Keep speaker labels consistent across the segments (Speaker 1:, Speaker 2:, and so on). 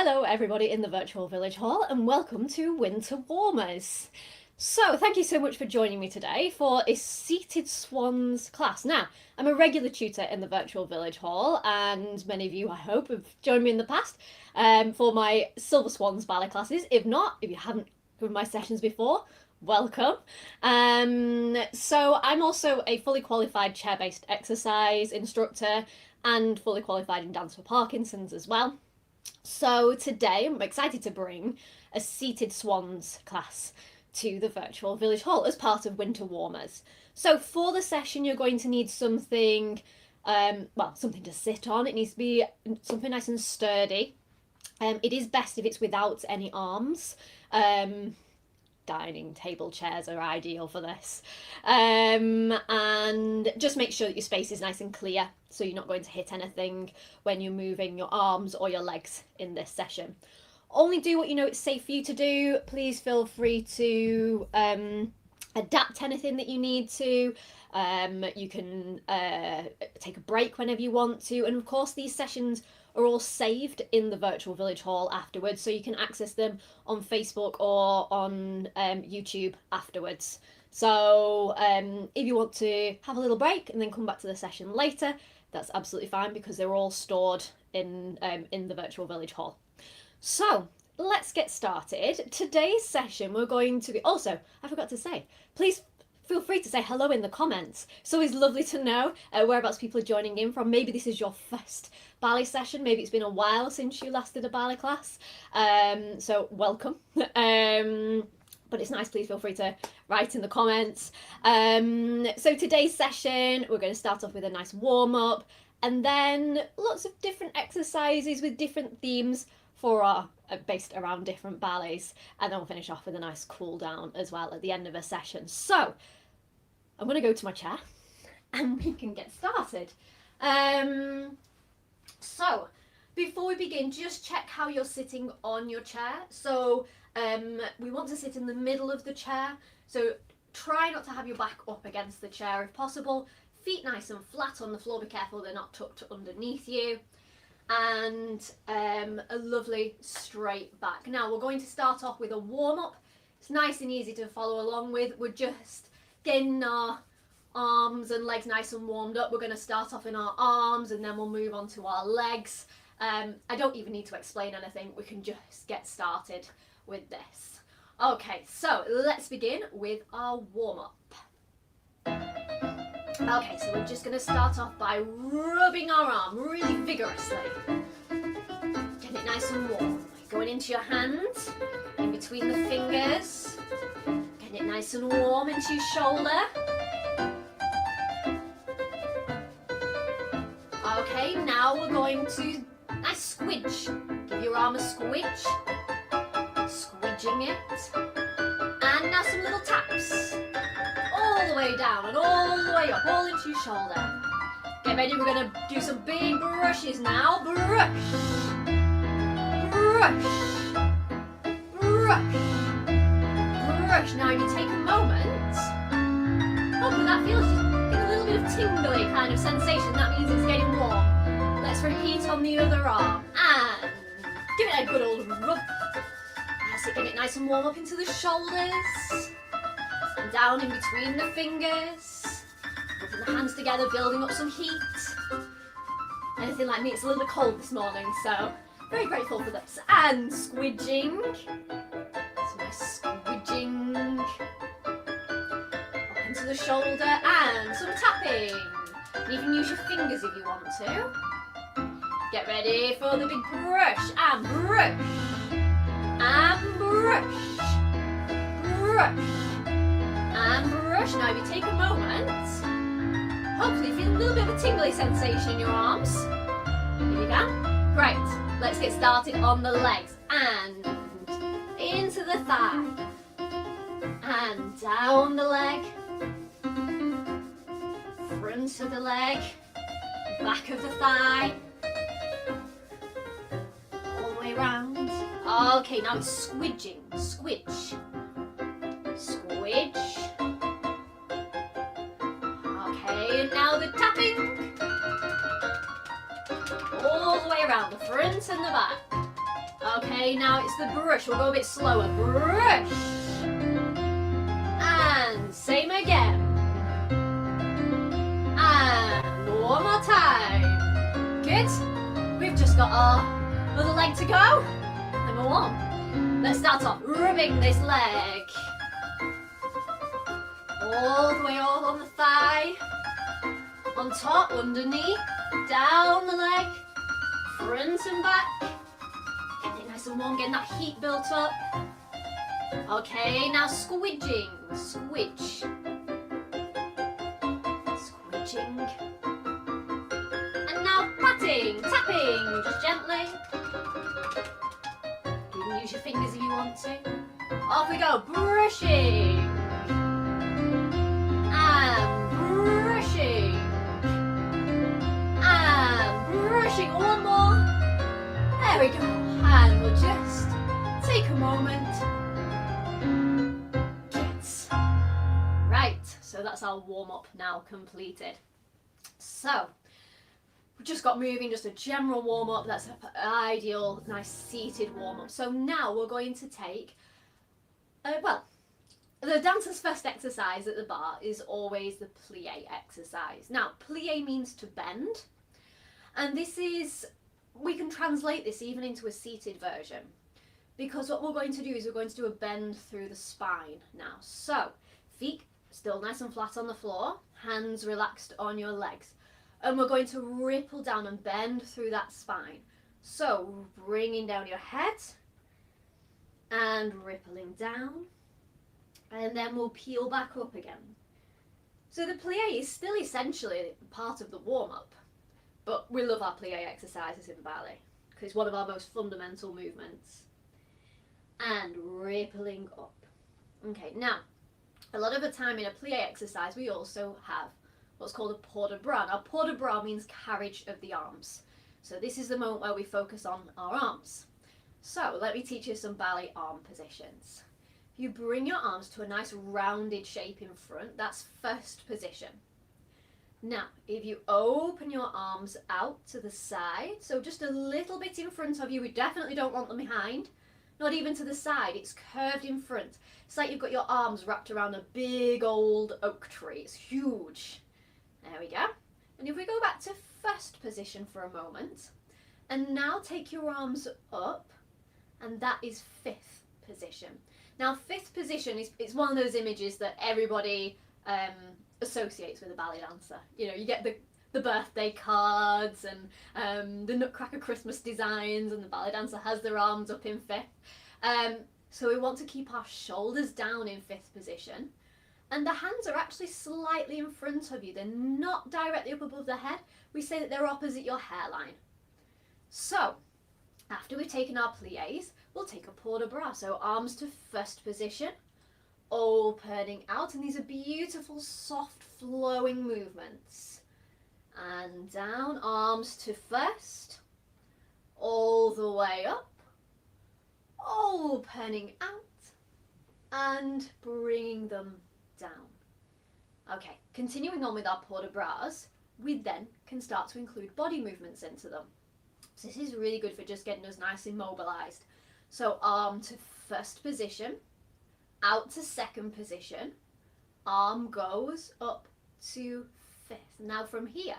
Speaker 1: Hello everybody in the virtual village hall and welcome to Winter Warmers. So thank you so much for joining me today for a seated swans class. Now, I'm a regular tutor in the virtual village hall and many of you I hope have joined me in the past for my Silver Swans ballet classes. If not, if you haven't come to my sessions before, welcome. So I'm also a fully qualified chair-based exercise instructor and fully qualified in dance for Parkinson's as well. So today I'm excited to bring a seated swans class to the virtual village hall as part of Winter Warmers. So for the session you're going to need something, something to sit on. It needs to be something nice and sturdy. It is best if it's without any arms. Dining table chairs are ideal for this. And just make sure that your space is nice and clear so you're not going to hit anything when you're moving your arms or your legs in this session. Only do what you know it's safe for you to do. Please feel free to adapt anything that you need to. You can take a break whenever you want to, and of course these sessions are all saved in the virtual village hall afterwards, so you can access them on Facebook or on YouTube afterwards. So if you want to have a little break and then come back to the session later, that's absolutely fine because they're all stored in the virtual village hall. So let's get started. Today's session we're going to be, also I forgot to say, please feel free to say hello in the comments. It's always lovely to know whereabouts people are joining in from. Maybe this is your first ballet session, maybe it's been a while since you last did a ballet class, so welcome. But it's nice, please feel free to write in the comments. So today's session we're going to start off with a nice warm-up and then lots of different exercises with different themes for our based around different ballets, and then we'll finish off with a nice cool down as well at the end of a session. So I'm going to go to my chair and we can get started. So before we begin, just check how you're sitting on your chair. So we want to sit in the middle of the chair, so try not to have your back up against the chair if possible. Feet nice and flat on the floor, be careful they're not tucked underneath you, and a lovely straight back. Now we're going to start off with a warm-up. It's nice and easy to follow along with. We're just getting our arms and legs nice and warmed up. We're going to start off in our arms and then we'll move on to our legs. I don't even need to explain anything, we can just get started with this. Okay, so let's begin with our warm-up. Okay, so we're just going to start off by rubbing our arm really vigorously. Getting it nice and warm. Going into your hand, in between the fingers. Getting it nice and warm into your shoulder. Okay, now we're going to nice squidge. Give your arm a squidge. Squidging it. And now some little taps. All the way down and all the way up, all into your shoulder. Get ready, we're going to do some big brushes now. Brush. Brush. Brush. Brush. Now you take a moment. Hopefully that feels just a little bit of tingly kind of sensation. That means it's getting warm. Let's repeat on the other arm. And give it a good old rub. That's it, get it nice and warm up into the shoulders. And down in between the fingers. Rubbing the hands together, building up some heat. Anything like me, it's a little bit cold this morning, so very grateful for this. And squidging. Some nice squidging. Up into the shoulder and some tapping. And you can use your fingers if you want to. Get ready for the big brush. And brush. And brush. Brush. And brush. Now if you take a moment, hopefully you feel a little bit of a tingly sensation in your arms. Here you go. Great. Let's get started on the legs. And into the thigh. And down the leg. Front of the leg. Back of the thigh. All the way around. Okay, now it's squidging. Squidge. Squidge. Okay, and now the tapping. All the way around the front and the back. Okay, now it's the brush. We'll go a bit slower. Brush. And same again. And one more time. Good. We've just got our other leg to go. Number 1. Let's start off rubbing this leg. All the way all on the thigh. On top, underneath, down the leg, front and back. Getting it nice and warm, getting that heat built up. Okay, now squidging. Squidge. Squidging. And now patting, tapping, just gently. You can use your fingers if you want to. Off we go, brushing. And brushing. And brushing. One more. There we go. And we'll just take a moment. Right, so that's our warm-up now completed. So, we've just got moving, just a general warm-up. That's an ideal, nice seated warm-up. So now we're going to take, the dancer's first exercise at the bar is always the plié exercise. Now, plié means to bend, and this is, we can translate this even into a seated version, because what we're going to do is we're going to do a bend through the spine now. So, feet still nice and flat on the floor, hands relaxed on your legs, and we're going to ripple down and bend through that spine. So, bringing down your head, and rippling down, and then we'll peel back up again. So the plié is still essentially part of the warm-up, but we love our plié exercises in ballet because it's one of our most fundamental movements. And rippling up. Okay, now, a lot of the time in a plié exercise we also have what's called a port de bras. Now, port de bras means carriage of the arms. So this is the moment where we focus on our arms. So let me teach you some ballet arm positions. You bring your arms to a nice rounded shape in front. That's first position. Now, if you open your arms out to the side, so just a little bit in front of you, we definitely don't want them behind, not even to the side, it's curved in front. It's like you've got your arms wrapped around a big old oak tree. It's huge. There we go. And if we go back to first position for a moment, and now take your arms up, and that is fifth position. Now, fifth position is one of those images that everybody associates with a ballet dancer. You know, you get the birthday cards and the Nutcracker Christmas designs, and the ballet dancer has their arms up in fifth. So we want to keep our shoulders down in fifth position, and the hands are actually slightly in front of you. They're not directly up above the head. We say that they're opposite your hairline. So, after we've taken our pliés, we'll take a port de bras. So arms to first position, opening out, and these are beautiful, soft, flowing movements. And down, arms to first, all the way up, opening out, and bringing them down. Okay, continuing on with our port de bras, we then can start to include body movements into them. So this is really good for just getting us nice and mobilised. So arm to first position, out to second position, arm goes up to fifth. Now from here,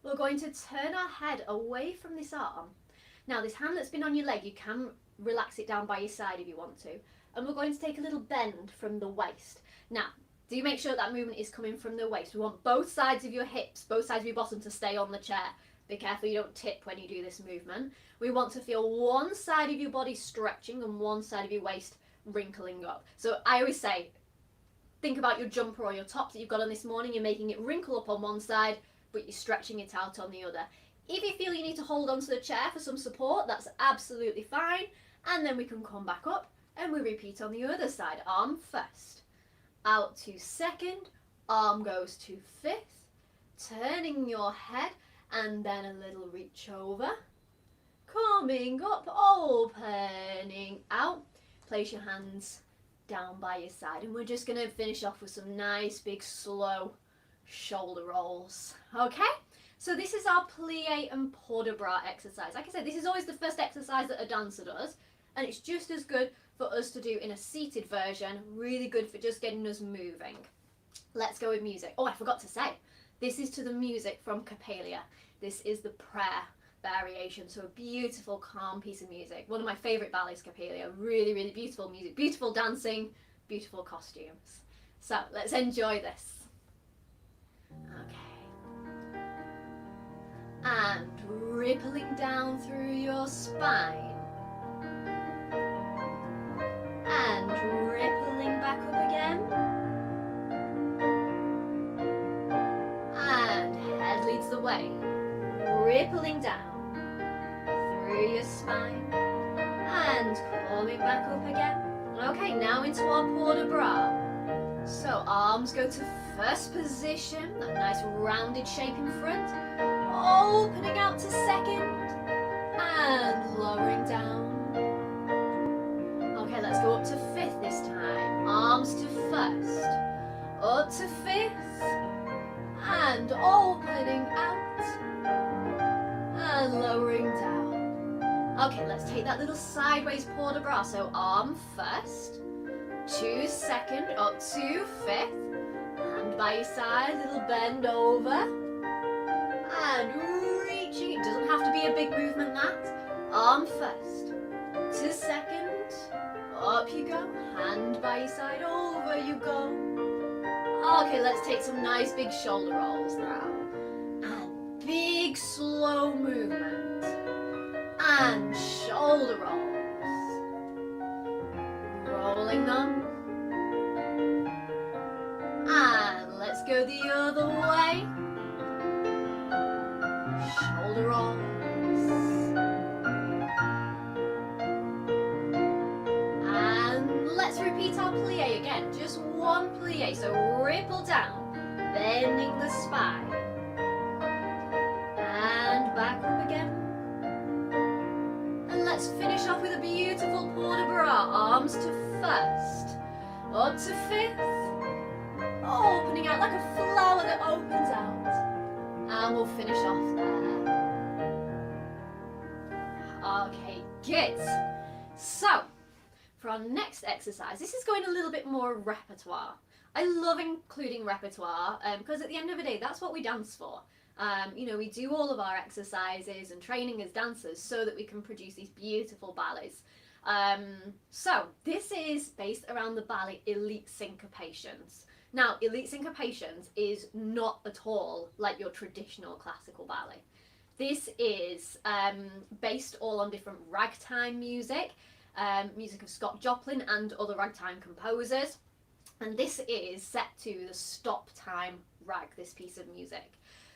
Speaker 1: we're going to turn our head away from this arm. Now this hand that's been on your leg, you can relax it down by your side if you want to. And we're going to take a little bend from the waist. Now, do make sure that movement is coming from the waist. We want both sides of your hips, both sides of your bottom to stay on the chair. Be careful you don't tip when you do this movement. We want to feel one side of your body stretching and one side of your waist wrinkling up. So I always say, think about your jumper or your top that you've got on this morning. You're making it wrinkle up on one side, but you're stretching it out on the other. If you feel you need to hold onto the chair for some support, that's absolutely fine. And then we can come back up and we repeat on the other side. Arm first, out to second, arm goes to fifth, turning your head, and then a little reach over, coming up, opening out. Place your hands down by your side, and we're just going to finish off with some nice big slow shoulder rolls. Okay, so this is our plié and port de bras exercise. Like I said, this is always the first exercise that a dancer does. And it's just as good for us to do in a seated version, really good for just getting us moving. Let's go with music. Oh, I forgot to say, this is to the music from Capelia. This is the prayer variation, so a beautiful, calm piece of music. One of my favourite ballets, Capelia. Really, really beautiful music, beautiful dancing, beautiful costumes. So let's enjoy this. Okay. And rippling down through your spine. And rippling back up again. And head leads the way. Rippling down through your spine. And coming back up again. Okay, now into our port de bras. So arms go to first position, that nice rounded shape in front. Opening out to second. And lowering down. Okay, let's go up to fifth this time. Arms to first. Up to fifth. And opening out. And lowering down. Okay, let's take that little sideways port de bras. So arm first. To second, up to fifth. Hand by your side, little bend over. And reaching. It doesn't have to be a big movement, that. Arm first. To second. Up you go. Hand by your side, over you go. Okay, let's take some nice big shoulder rolls now. And big slow movement. And shoulder rolls. Rolling them. And let's go the other way. Shoulder rolls. And let's repeat our plie again. Just one plie. So ripple down, bending the spine. And back up again. And let's finish off with a beautiful port de bras. Arms to first, up to fifth, opening out like a flower that opens out, and we'll finish off there. Okay, good. So, for our next exercise, this is going a little bit more repertoire. I love including repertoire because at the end of the day, that's what we dance for. You know, we do all of our exercises and training as dancers so that we can produce these beautiful ballets. So this is based around the ballet Elite Syncopations. Now, Elite Syncopations is not at all like your traditional classical ballet. This is based all on different ragtime music, music of Scott Joplin and other ragtime composers. And this is set to the stop time rag, this piece of music.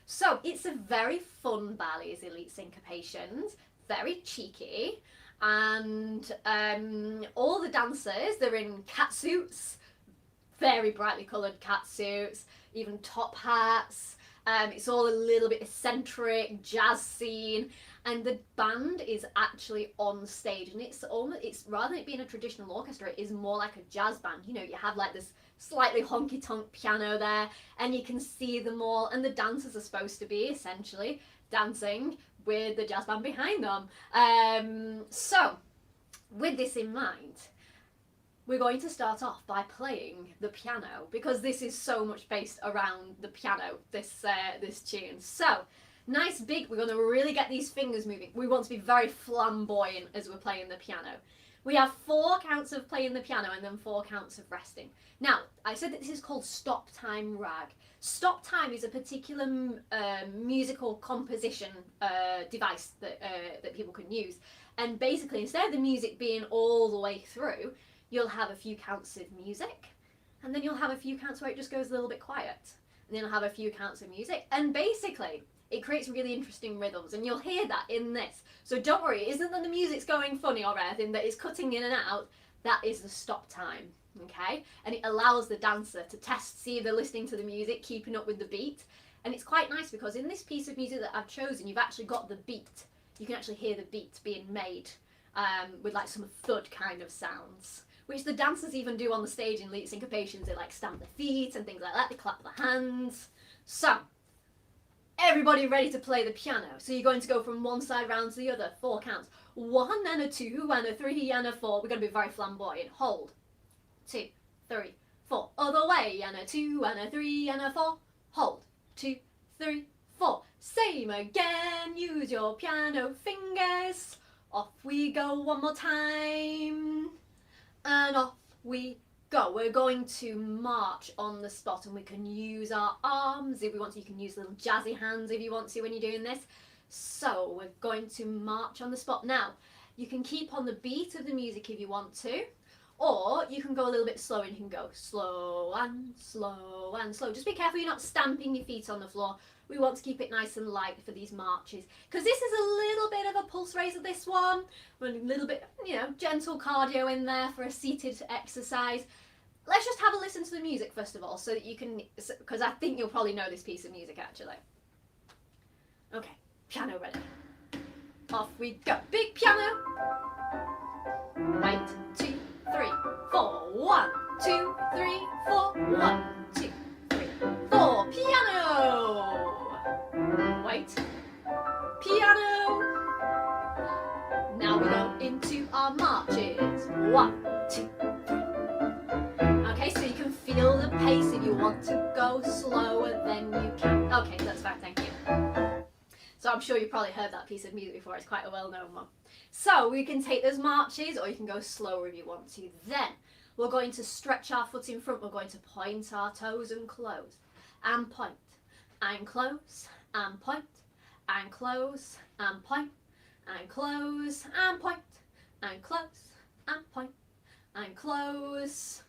Speaker 1: So it's a very fun ballet, is Elite Syncopations, very cheeky. And all the dancers, they're in cat suits, very brightly coloured cat suits, even top hats. It's all a little bit eccentric, jazz scene, and the band is actually on stage, and it's rather than it being a traditional orchestra, it is more like a jazz band. You know, you have like this slightly honky-tonk piano there, and you can see them all, and the dancers are supposed to be essentially dancing with the jazz band behind them. So, with this in mind, we're going to start off by playing the piano, because this is so much based around the piano, this tune. So, nice big, we're going to really get these fingers moving. We want to be very flamboyant as we're playing the piano. We have 4 counts of playing the piano and then 4 counts of resting. Now, I said that this is called stop time rag. Stop time is a particular musical composition device that people can use. And basically, instead of the music being all the way through, you'll have a few counts of music, and then you'll have a few counts where it just goes a little bit quiet. And then you'll have a few counts of music, and basically, it creates really interesting rhythms, and you'll hear that in this. So don't worry, it isn't that the music's going funny or anything, that it's cutting in and out. That is the stop time, okay? And it allows the dancer to test, see if they're listening to the music, keeping up with the beat. And it's quite nice because in this piece of music that I've chosen, you've actually got the beat. You can actually hear the beat being made with like some thud kind of sounds, which the dancers even do on the stage in Elite Syncopations. They like stamp their feet and things like that. They clap their hands. So, Everybody ready to play the piano. So you're going to go from one side round to the other, 4 counts. 1 and a 2 and a 3 and a 4. We're going to be very flamboyant. Hold. 2, 3, 4. Other way. And a 2 and a 3 and a 4. Hold. 2, 3, 4. Same again. Use your piano fingers. Off we go one more time. And off we go. We're going to march on the spot, and we can use our arms if we want to. You can use little jazzy hands if you want to when you're doing this. So we're going to march on the spot. Now, you can keep on the beat of the music if you want to, or you can go a little bit slow, and you can go slow and slow and slow. Just be careful you're not stamping your feet on the floor. We want to keep it nice and light for these marches, because this is a little bit of a pulse raiser, this one. A little bit, you know, gentle cardio in there for a seated exercise. Let's just have a listen to the music first of all, so that you can, because I think you'll probably know this piece of music actually. Okay, piano ready. Off we go. Big piano. 1, 2, 3, 4. 1, 2, 3, 4. 1, 2, 3, 4. Piano. Wait. Piano. Now we go into our marches. 1, 2, 3. Okay, so you can feel the pace. If you want to go slower, then you can. Okay, that's fine, thank you. So I'm sure you've probably heard that piece of music before. It's quite a well-known one. So we can take those marches, or you can go slower if you want to. Then we're going to stretch our foot in front. We're going to point our toes and close. And point. And close. And point. And close. And point. And close. And point. And close. And point. And close.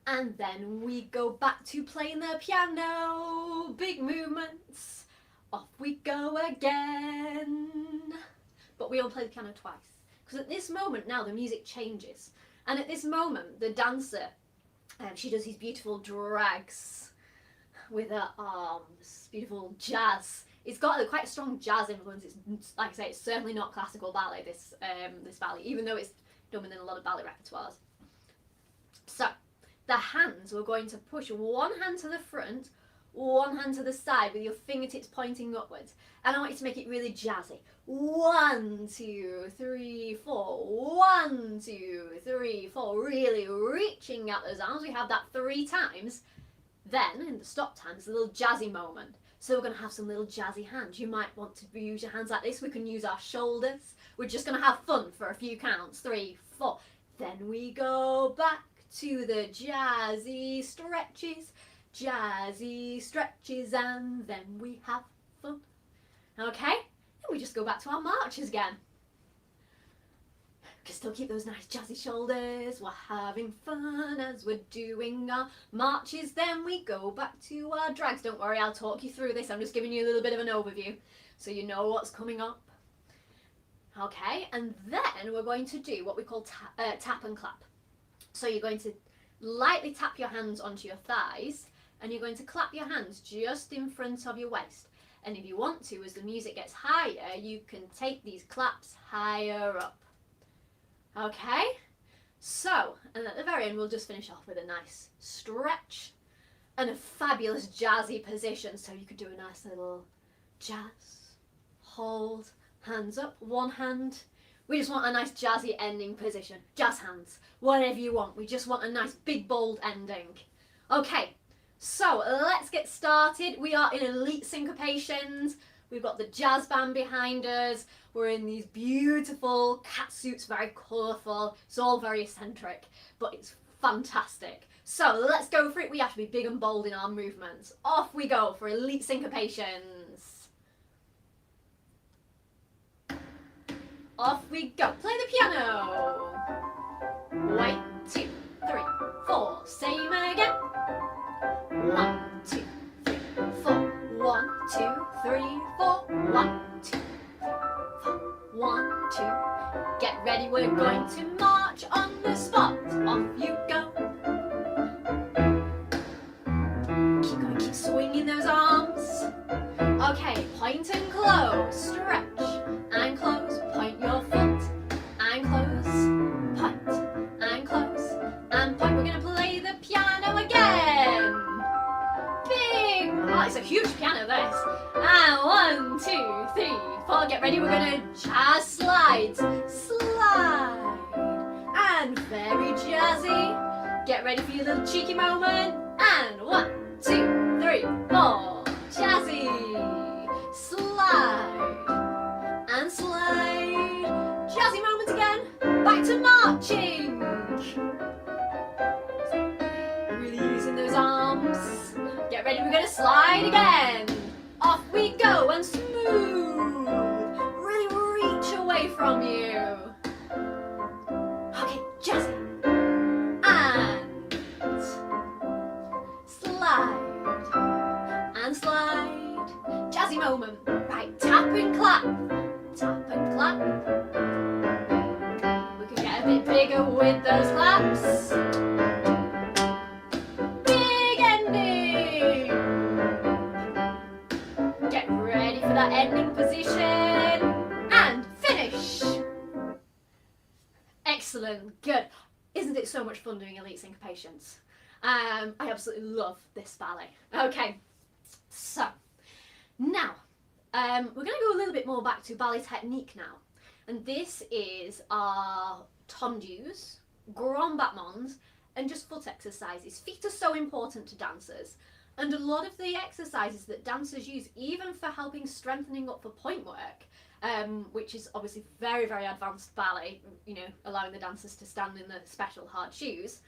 Speaker 1: And then we go back to playing the piano. Big movements. Off we go again. But we all play the piano twice. Because at this moment now the music changes. And at this moment the dancer, she does these beautiful drags with her arms. Beautiful jazz. It's got quite a strong jazz influence. It's, like I say, it's certainly not classical ballet, this ballet, even though it's done within a lot of ballet repertoires. So, the hands, we're going to push one hand to the front, one hand to the side with your fingertips pointing upwards. And I want you to make it really jazzy. 1, 2, 3, 4. 1, 2, 3, 4. Really reaching out those arms. We have that 3 times. Then, in the stop time, there's a little jazzy moment. So we're going to have some little jazzy hands. You might want to use your hands like this. We can use our shoulders. We're just going to have fun for a few counts. 3, 4. Then we go back to the jazzy stretches. Jazzy stretches, and then we have fun. Okay? And we just go back to our marches again. We can still keep those nice jazzy shoulders. We're having fun as we're doing our marches. Then we go back to our drags. Don't worry, I'll talk you through this. I'm just giving you a little bit of an overview so you know what's coming up. Okay, and then we're going to do what we call tap and clap. So you're going to lightly tap your hands onto your thighs, and you're going to clap your hands just in front of your waist. And if you want to, as the music gets higher, you can take these claps higher up. Okay? So, and at the very end, we'll just finish off with a nice stretch and a fabulous jazzy position. So you could do a nice little jazz, hold, hands up, one hand. We just want a nice jazzy ending position. Jazz hands, whatever you want. We just want a nice big bold ending. Okay, so let's get started. We are in elite syncopations. We've got the jazz band behind us. We're in these beautiful cat suits, very colourful. It's all very eccentric, but it's fantastic. So let's go for it. We have to be big and bold in our movements. Off we go for elite syncopations. Off we go. Play the piano. 1, 2, 3, 4. Same again. 1, 2, 3, 4. 1, 2, 3, 4. 1, 2, 3, 4. 1, 2. Get ready, we're going to march on the spot. Off you go. Keep going, keep swinging those arms. Okay, point and close. Stretch and close. Point your foot and close. Point and close and point. We're going to play the piano again. Big. Oh, it's a huge piano there. get ready, we're gonna jazz slides. Slide. And very jazzy. Get ready for your little cheeky moment. And 1, 2, 3, 4. Jazzy. Slide. And slide. Jazzy moment again. Back to marching. Really using those arms. Get ready, we're gonna slide again. Off we go and smooth. Really reach away from you. Okay, jazzy. And slide. And slide. Jazzy moment. Right, tap and clap. Tap and clap. We can get a bit bigger with those claps. That ending position and finish. Excellent, good. Isn't it so much fun doing elite syncopations? I absolutely love this ballet. Okay, so now we're going to go a little bit more back to ballet technique now, and this is our tendus, grand battements, and just foot exercises. Feet are so important to dancers. And a lot of the exercises that dancers use, even for helping strengthening up for point work, which is obviously very, very advanced ballet, you know, allowing the dancers to stand in the special hard shoes,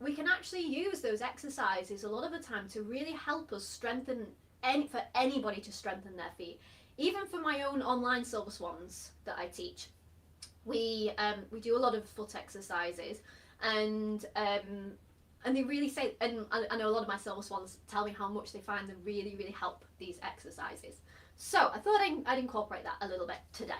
Speaker 1: we can actually use those exercises a lot of the time to really help us strengthen, for anybody to strengthen their feet. Even for my own online Silver Swans that I teach, we do a lot of foot exercises, and they really say, and I know a lot of my Silver Swans tell me how much they find them really, really help these exercises. So I thought I'd incorporate that a little bit today.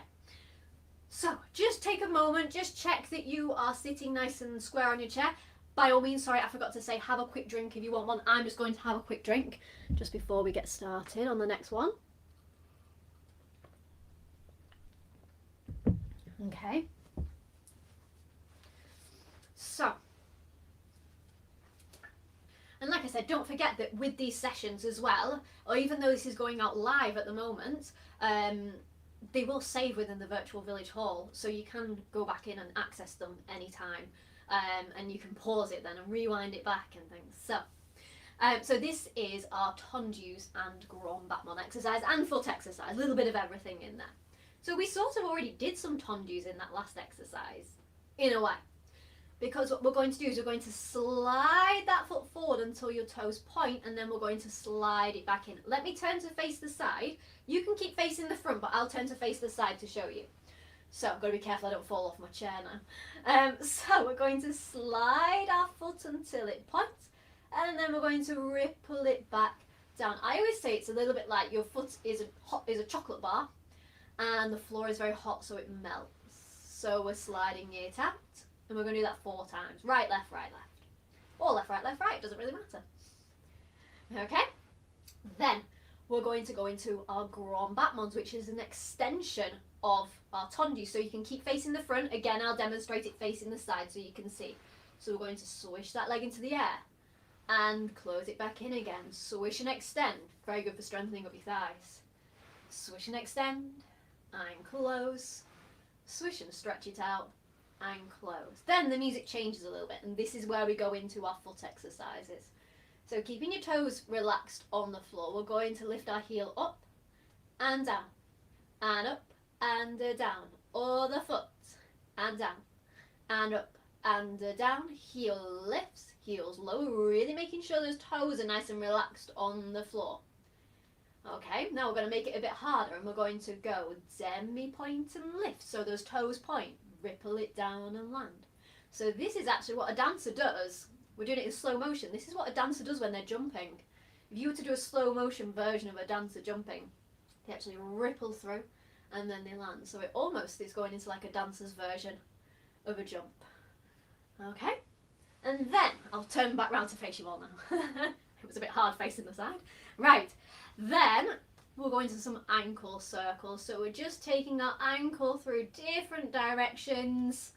Speaker 1: So just take a moment, just check that you are sitting nice and square on your chair. By all means, sorry, I forgot to say, have a quick drink if you want one. I'm just going to have a quick drink just before we get started on the next one. Okay. So, and like I said, don't forget that with these sessions as well, or even though this is going out live at the moment, they will save within the virtual village hall, so you can go back in and access them anytime, and you can pause it then and rewind it back and things. So this is our tendus and grand battement exercise and foot exercise, a little bit of everything in there. So we sort of already did some tendus in that last exercise, in a way. Because what we're going to do is we're going to slide that foot forward until your toes point, and then we're going to slide it back in. Let me turn to face the side. You can keep facing the front, but I'll turn to face the side to show you. So I've got to be careful I don't fall off my chair now. So we're going to slide our foot until it points, and then we're going to ripple it back down. I always say it's a little bit like your foot is a chocolate bar, and the floor is very hot, so it melts. So we're sliding it out. And we're going to do that 4 times. Right, left, or left, right, doesn't really matter. Okay, then we're going to go into our grand battements, which is an extension of our tendus. So you can keep facing the front. Again, I'll demonstrate it facing the side so you can see. So we're going to swish that leg into the air and close it back in again. Swish and extend. Very good for strengthening up your thighs. Swish and extend and close. Swish and stretch it out and close. Then the music changes a little bit, and this is where we go into our foot exercises. So keeping your toes relaxed on the floor, we're going to lift our heel up and down, and up and down, or the foot, and down, and up and down. Heel lifts, heels low, really making sure those toes are nice and relaxed on the floor. Okay, now we're going to make it a bit harder, and we're going to go demi-point and lift, so those toes point. Ripple it down and land. So this is actually what a dancer does. We're doing it in slow motion. This is what a dancer does when they're jumping. If you were to do a slow motion version of a dancer jumping, they actually ripple through and then they land. So it almost is going into like a dancer's version of a jump. Okay? And then I'll turn back round to face you all now. It was a bit hard facing the side. Right. Then we'll go into some ankle circles. So we're just taking our ankle through different directions.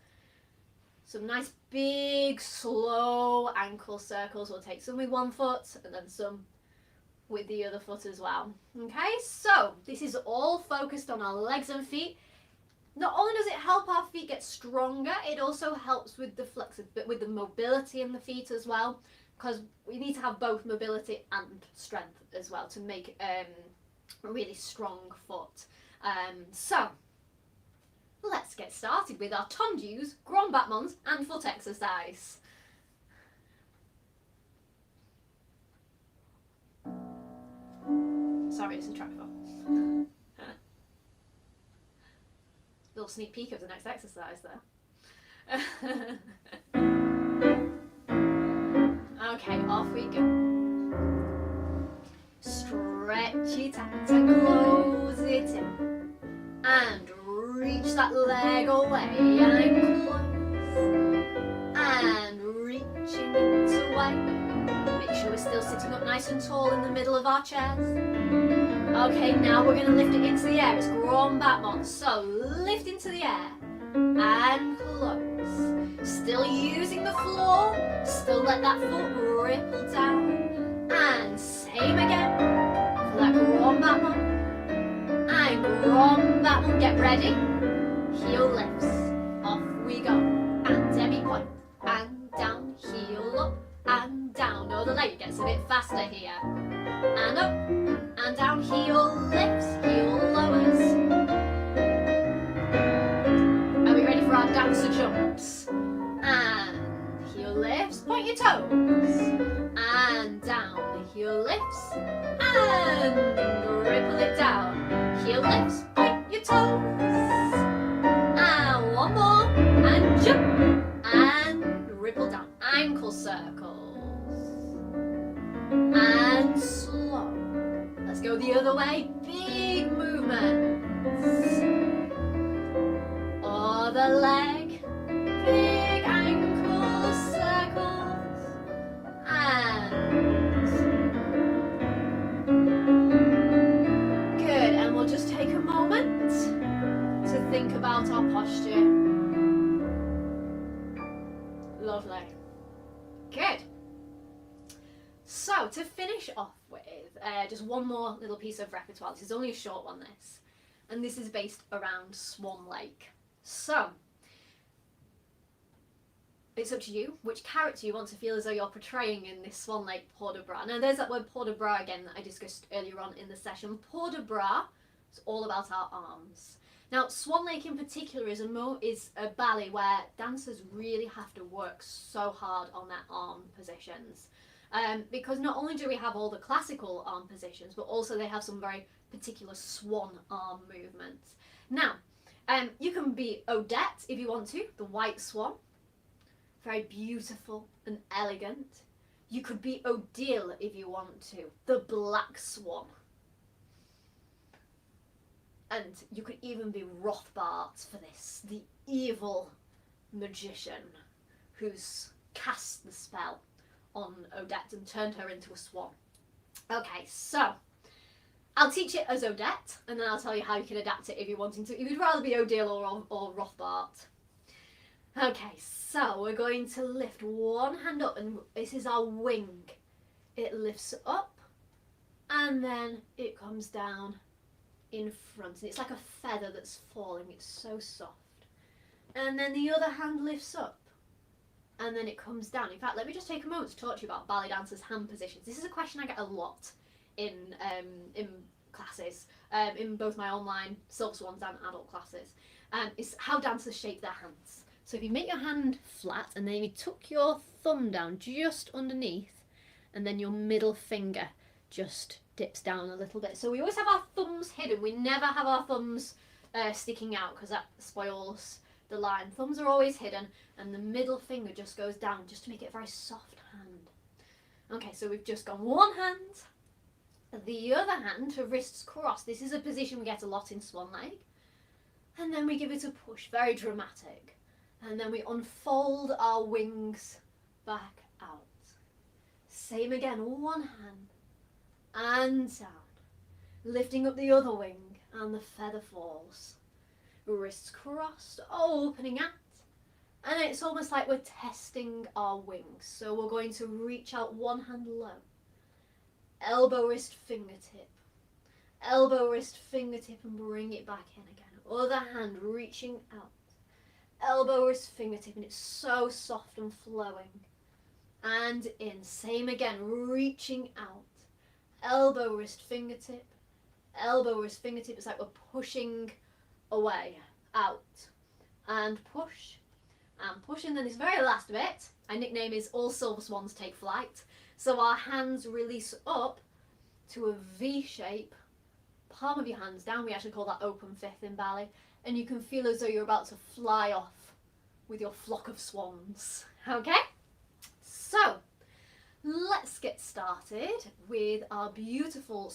Speaker 1: Some nice big slow ankle circles. We'll take some with one foot and then some with the other foot as well. Okay, so this is all focused on our legs and feet. Not only does it help our feet get stronger, it also helps with the with the mobility in the feet as well, because we need to have both mobility and strength as well to make a really strong foot. So let's get started with our tendus, grand battements and foot exercise. Sorry, it's a tractor. Little sneak peek of the next exercise there. Okay, off we go. Stretch it out and close it in. And reach that leg away and close. And reaching it away. Make sure we're still sitting up nice and tall in the middle of our chairs. Okay, now we're going to lift it into the air. It's grand battement. So lift into the air and close. Still using the floor. Still let that foot ripple down. And same again for that grand battement. And grand battement. Get ready. Heel lifts. Off we go. And demi-point. And down. Heel up. And down. Oh, the leg gets a bit faster here. And up. And down, heel lifts, heel lowers. Are we ready for our dancer jumps? And heel lifts, point your toes. And down, heel lifts. And ripple it down. Heel lifts, point your toes. And one more. And jump. And ripple down. Ankle circles. And slow. Let's go the other way. Big movements. Other leg. Big ankle circles. And good. And we'll just take a moment to think about our posture. Lovely. Good. So to finish off with just one more little piece of repertoire. This is only a short one, this. And this is based around Swan Lake. So it's up to you which character you want to feel as though you're portraying in this Swan Lake port de bras. Now there's that word port de bras again that I discussed earlier on in the session. Port de bras is all about our arms. Now Swan Lake in particular is a ballet where dancers really have to work so hard on their arm positions. Because not only do we have all the classical arm positions, but also they have some very particular swan arm movements. Now, you can be Odette if you want to, the white swan. Very beautiful and elegant. You could be Odile if you want to, the black swan. And you could even be Rothbart for this, the evil magician who's cast the spell on Odette and turned her into a swan. Okay, so I'll teach it as Odette and then I'll tell you how you can adapt it if you're wanting to. If you'd rather be Odile or Rothbart. Okay, so we're going to lift one hand up and this is our wing. It lifts up and then it comes down in front. And it's like a feather that's falling. It's so soft. And then the other hand lifts up. And then it comes down. In fact, let me just take a moment to talk to you about ballet dancers' hand positions. This is a question I get a lot in classes, in both my online Silver Swans and adult classes. Is how dancers shape their hands. So if you make your hand flat and then you tuck your thumb down just underneath, and then your middle finger just dips down a little bit. So we always have our thumbs hidden. We never have our thumbs sticking out because that spoils the line. Thumbs are always hidden and the middle finger just goes down just to make it a very soft hand. Okay, so we've just gone one hand, the other hand to wrists crossed. This is a position we get a lot in Swan Lake. And then we give it a push, very dramatic. And then we unfold our wings back out. Same again, one hand and down. Lifting up the other wing and the feather falls. Wrists crossed, opening out, and it's almost like we're testing our wings. So we're going to reach out one hand low elbow, wrist, fingertip. Elbow, wrist, fingertip, and bring it back in again. Other hand reaching out. Elbow, wrist, fingertip, and it's so soft and flowing. And in. Same again, reaching out. Elbow, wrist, fingertip. Elbow, wrist, fingertip. It's like we're pushing away, out. And push. And push. And then this very last bit, I nickname is All Silver Swans Take Flight. So our hands release up to a V shape. Palm of your hands down. We actually call that open fifth in ballet. And you can feel as though you're about to fly off with your flock of swans. Okay? So, let's get started with our beautiful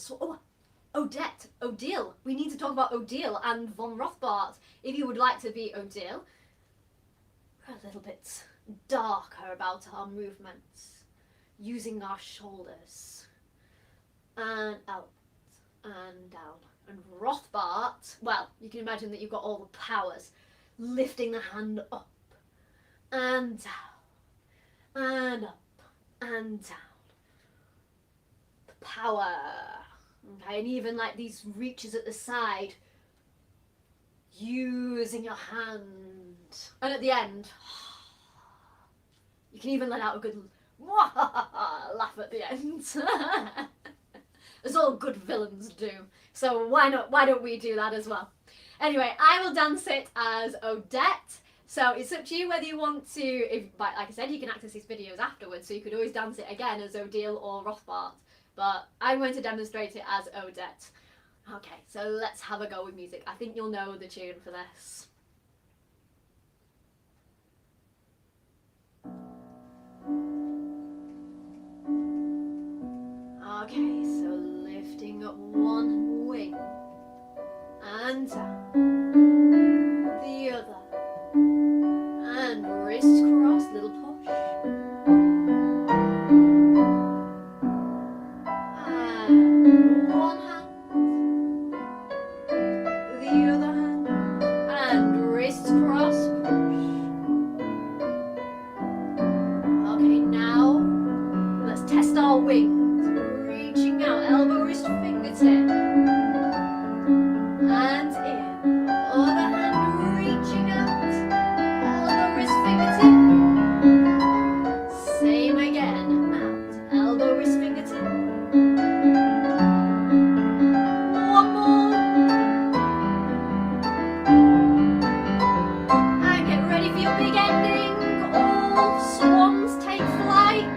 Speaker 1: Odile. We need to talk about Odile and von Rothbart. If you would like to be Odile, we're a little bit darker about our movements, using our shoulders, and out, and down. And Rothbart, well, you can imagine that you've got all the powers, lifting the hand up, and down, and up, and down. The power, okay, and even like these reaches at the side, using your hand. And at the end, you can even let out a good laugh at the end. As all good villains do. So why don't we do that as well? Anyway, I will dance it as Odette. So it's up to you whether you want to, like I said, you can access these videos afterwards, so you could always dance it again as Odile or Rothbart. But I'm going to demonstrate it as Odette. Okay, so let's have a go with music. I think you'll know the tune for this. Okay, so lifting up one wing and down, the other, and wrist cross, little push, and one hand, the other hand, and wrist cross, push. Okay, now let's test our wings. Elbow, wrist, fingertip, and in. Other hand reaching out. Elbow, wrist, fingertip. Same again. Out. Elbow, wrist, fingertip. One more. And get ready for your big ending. All swans take flight.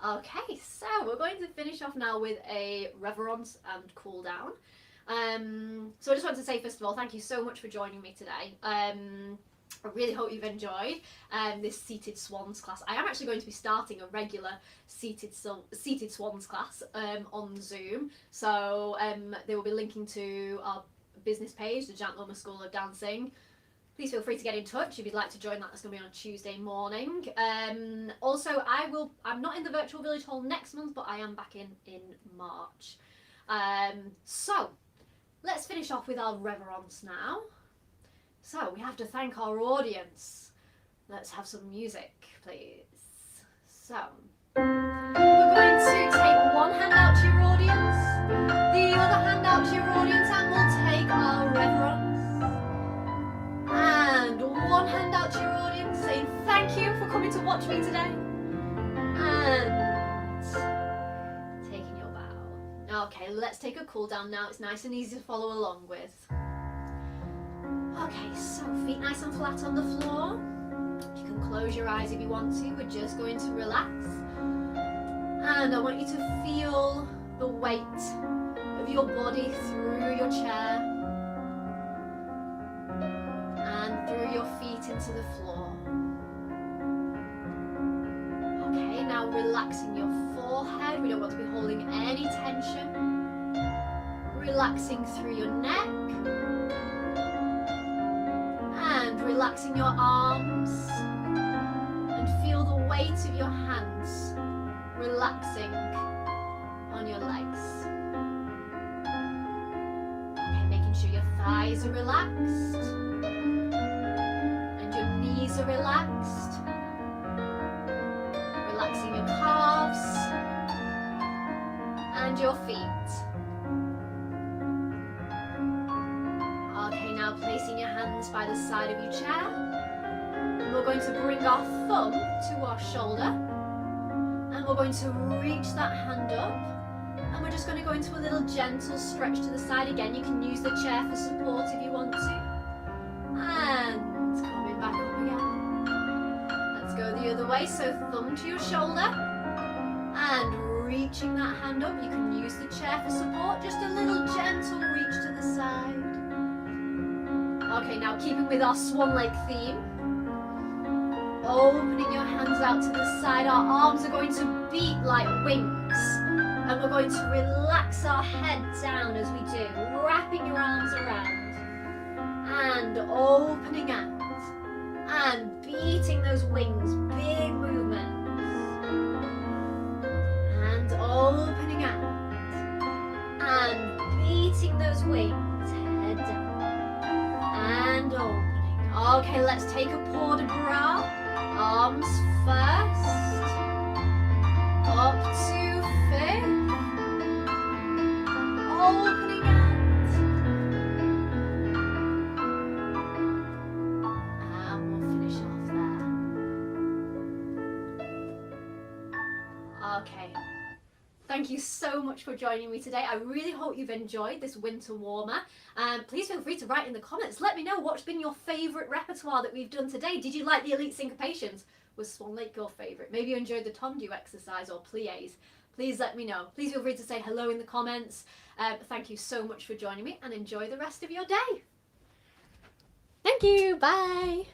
Speaker 1: Okay, so we're going to finish off now with a reverence and cool down. So I just want to say, first of all, thank you so much for joining me today. I really hope you've enjoyed this seated swans class. I am actually going to be starting a regular seated swans class on Zoom. So they will be linking to our business page, the Jantloma School of Dancing. Please feel free to get in touch if you'd like to join that. That's going to be on a Tuesday morning. Also, I'm not in the virtual village hall next month, but I am back in March. So let's finish off with our reverence now. So we have to thank our audience. Let's have some music, please. So we're going to take one hand out to your audience, the other hand out to your audience, and we'll take our reverence. And one hand out to your audience, saying thank you for coming to watch me today. And taking your bow. Okay, let's take a cool down now. It's nice and easy to follow along with. Okay, so feet nice and flat on the floor. You can close your eyes if you want to. We're just going to relax. And I want you to feel the weight of your body through your chair. Through your feet into the floor. Okay, now relaxing your forehead. We don't want to be holding any tension. Relaxing through your neck. And relaxing your arms. And feel the weight of your hands relaxing on your legs. Okay, making sure your thighs are relaxed. relaxed. Relaxing your calves and your feet. Okay, now placing your hands by the side of your chair. And we're going to bring our thumb to our shoulder. And we're going to reach that hand up. And we're just going to go into a little gentle stretch to the side again. You can use the chair for support if you want to. And coming back up again. Let's go the other way. So thumb to your shoulder. And reaching that hand up. You can use the chair for support. Just a little gentle reach to the side. Okay, now keeping with our Swan Lake theme. Opening your hands out to the side. Our arms are going to beat like wings. And we're going to relax our head down as we do. Wrapping your arms around. And opening out. And beating those wings. Big movements. And opening out. And beating those wings. Head down. And opening. Okay, let's take a port de bras. Arms first. Up to fifth. Opening out. And we'll finish off there. Okay. Thank you so much for joining me today. I really hope you've enjoyed this winter warmer. Please feel free to write in the comments. Let me know what's been your favourite repertoire that we've done today. Did you like the elite syncopations? Was Swan Lake your favourite? Maybe you enjoyed the tendu exercise or pliés. Please let me know. Please feel free to say hello in the comments. Thank you so much for joining me and enjoy the rest of your day. Thank you. Bye.